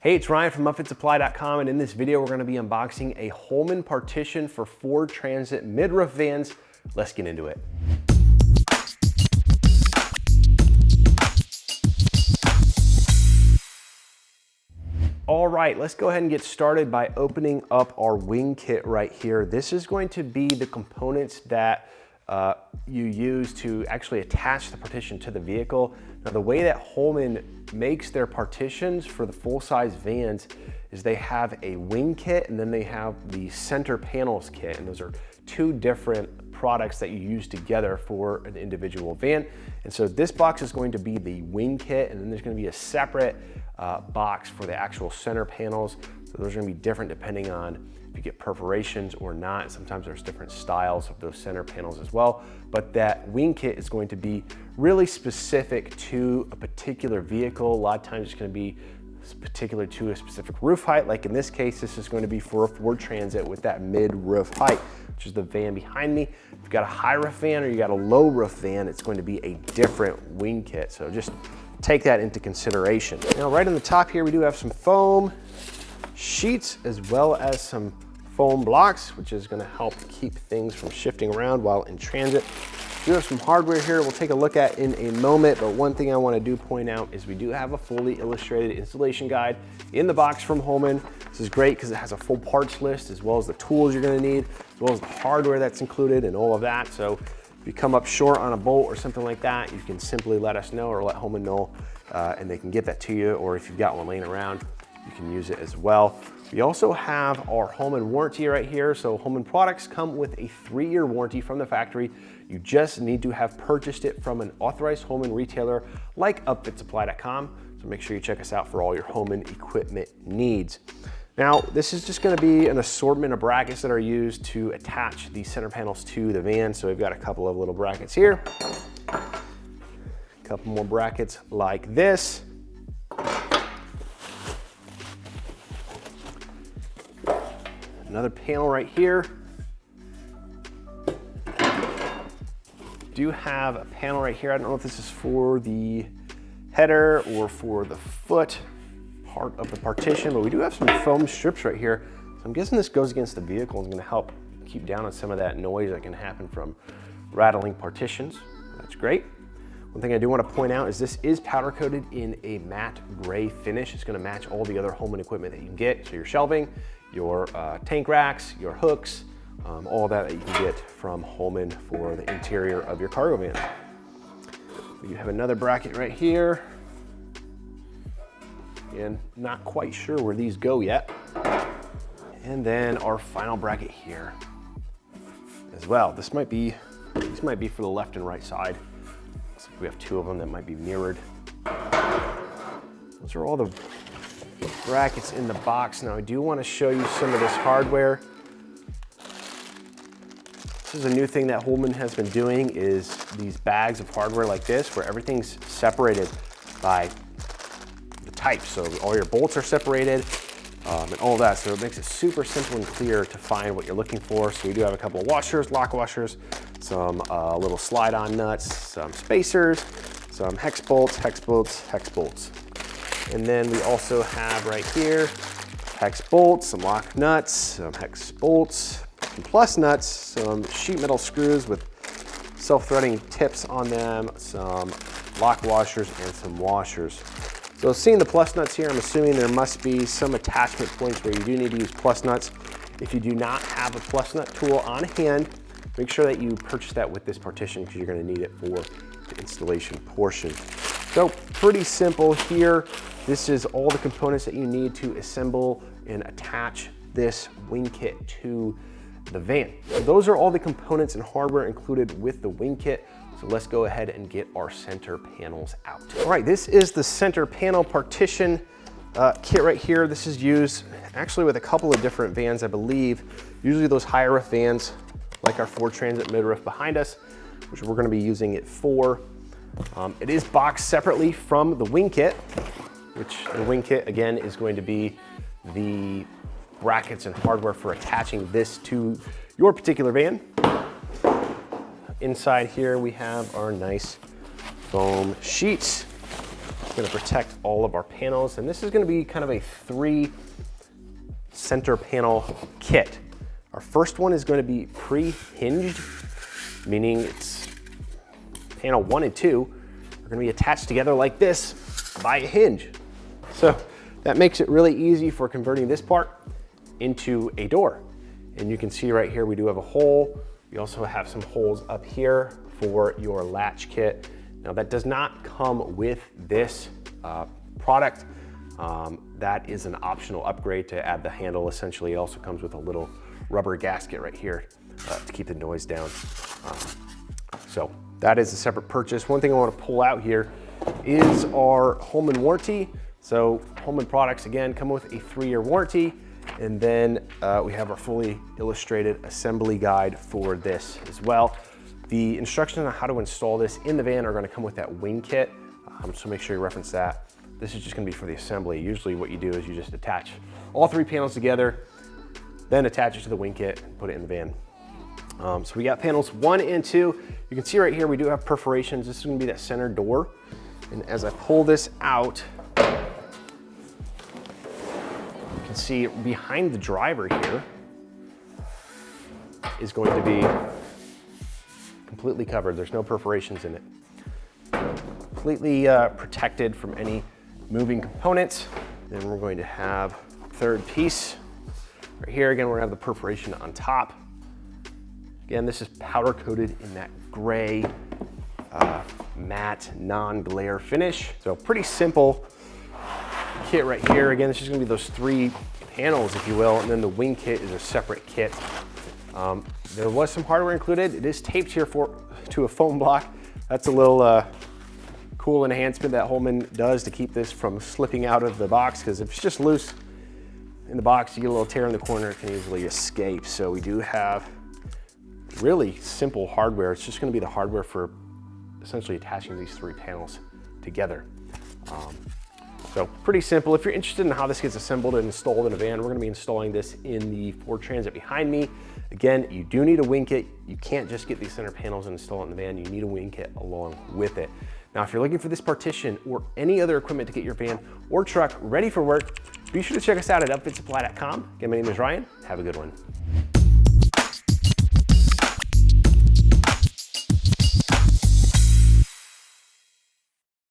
Hey, it's Ryan from upfitsupply.com, and in this video we're going to be unboxing a Holman Partition for Ford Transit mid-roof vans. Let's get into it. All right, let's go ahead and get started by opening up our wing kit right here. This is going to be the components that you use to actually attach the partition to the vehicle. Now, the way that Holman makes their partitions for the full-size vans is they have a wing kit and then they have the center panels kit, and those are two different products that you use together for an individual van. And so this box is going to be the wing kit, and then there's going to be a separate box for the actual center panels. So those are going to be different depending on if you get perforations or not. Sometimes there's different styles of those center panels as well, but that wing kit is going to be really specific to a particular vehicle. A lot of times it's going to be particular to a specific roof height. Like in this case, this is going to be for a Ford Transit with that mid-roof height, which is the van behind me. If you've got a high roof van or you got a low roof van, it's going to be a different wing kit. So just take that into consideration. Now, right on the top here, we do have some foam sheets as well as some foam blocks, which is going to help keep things from shifting around while in transit. We do have some hardware here we'll take a look at in a moment, but one thing I want to point out is we do have a fully illustrated installation guide in the box from Holman. This is great because it has a full parts list as well as the tools you're going to need, as well as the hardware that's included and all of that. So if you come up short on a bolt or something like that, you can simply let us know or let Holman know, and they can get that to you. Or if you've got one laying around, you can use it as well. We also have our Holman warranty right here. So Holman products come with a 3-year warranty from the factory. You just need to have purchased it from an authorized Holman retailer like upfitsupply.com. So make sure you check us out for all your Holman equipment needs. Now, this is just going to be an assortment of brackets that are used to attach the center panels to the van. So we've got a couple of little brackets here, a couple more brackets like this. Another panel right here. Do have a panel right here. I don't know if this is for the header or for the foot part of the partition, but we do have some foam strips right here. So I'm guessing this goes against the vehicle and is going to help keep down on some of that noise that can happen from rattling partitions. That's great. One thing I do want to point out is this is powder coated in a matte gray finish. It's going to match all the other Holman equipment that you can get. So your shelving, your tank racks, your hooks, all that you can get from Holman for the interior of your cargo van. You have another bracket right here. And not quite sure where these go yet. And then our final bracket here as well. These might be for the left and right side. Looks like we have 2 of them that might be mirrored. Those are all the brackets in the box. Now I do want to show you some of this hardware. This is a new thing that Holman has been doing, is these bags of hardware like this where everything's separated by the type. So all your bolts are separated and all that. So it makes it super simple and clear to find what you're looking for. So we do have a couple of washers, lock washers, some little slide-on nuts, some spacers, some hex bolts, hex bolts, hex bolts. And then we also have right here hex bolts, some lock nuts, some hex bolts, some plus nuts, some sheet metal screws with self-threading tips on them, some lock washers, and some washers. So seeing the plus nuts here, I'm assuming there must be some attachment points where you do need to use plus nuts. If you do not have a plus nut tool on hand, make sure that you purchase that with this partition because you're going to need it for the installation portion. So pretty simple here. This is all the components that you need to assemble and attach this wing kit to the van. So those are all the components and hardware included with the wing kit. So let's go ahead and get our center panels out. All right, this is the center panel partition kit right here. This is used actually with a couple of different vans, I believe. Usually those higher roof vans, like our Ford Transit mid-roof behind us, which we're going to be using it for. It is boxed separately from the wing kit, which the wing kit again is going to be the brackets and hardware for attaching this to your particular van. Inside here we have our nice foam sheets. It's gonna protect all of our panels, and this is gonna be kind of a 3 center panel kit. Our first one is gonna be pre-hinged, meaning it's panel 1 and 2 are gonna be attached together like this by a hinge. So that makes it really easy for converting this part into a door. And you can see right here, we do have a hole. We also have some holes up here for your latch kit. Now that does not come with this product. That is an optional upgrade to add the handle. Essentially, it also comes with a little rubber gasket right here to keep the noise down. So that is a separate purchase. One thing I want to pull out here is our Holman warranty. So Holman products, again, come with a 3-year warranty. And then we have our fully illustrated assembly guide for this as well. The instructions on how to install this in the van are going to come with that wing kit. So make sure you reference that. This is just going to be for the assembly. Usually what you do is you just attach all 3 panels together, then attach it to the wing kit and put it in the van. So we got panels 1 and 2. You can see right here we do have perforations. This is going to be that center door. And as I pull this out, you can see behind the driver here is going to be completely covered. There's no perforations in it. Completely protected from any moving components. Then we're going to have third piece right here. Again, we're gonna have the perforation on top. Again, this is powder coated in that gray, matte, non-glare finish. So pretty simple kit right here. Again, this is gonna be those 3 panels, if you will, and then the wing kit is a separate kit. There was some hardware included. It is taped here to a foam block. That's a little cool enhancement that Holman does to keep this from slipping out of the box, because if it's just loose in the box, you get a little tear in the corner, it can easily escape. So we do have really simple hardware. It's just gonna be the hardware for essentially attaching these 3 panels together. So pretty simple. If you're interested in how this gets assembled and installed in a van, we're gonna be installing this in the Ford Transit behind me. Again, you do need a wing kit. You can't just get these center panels and install it in the van. You need a wing kit along with it. Now, if you're looking for this partition or any other equipment to get your van or truck ready for work, be sure to check us out at upfitsupply.com. Again, my name is Ryan. Have a good one.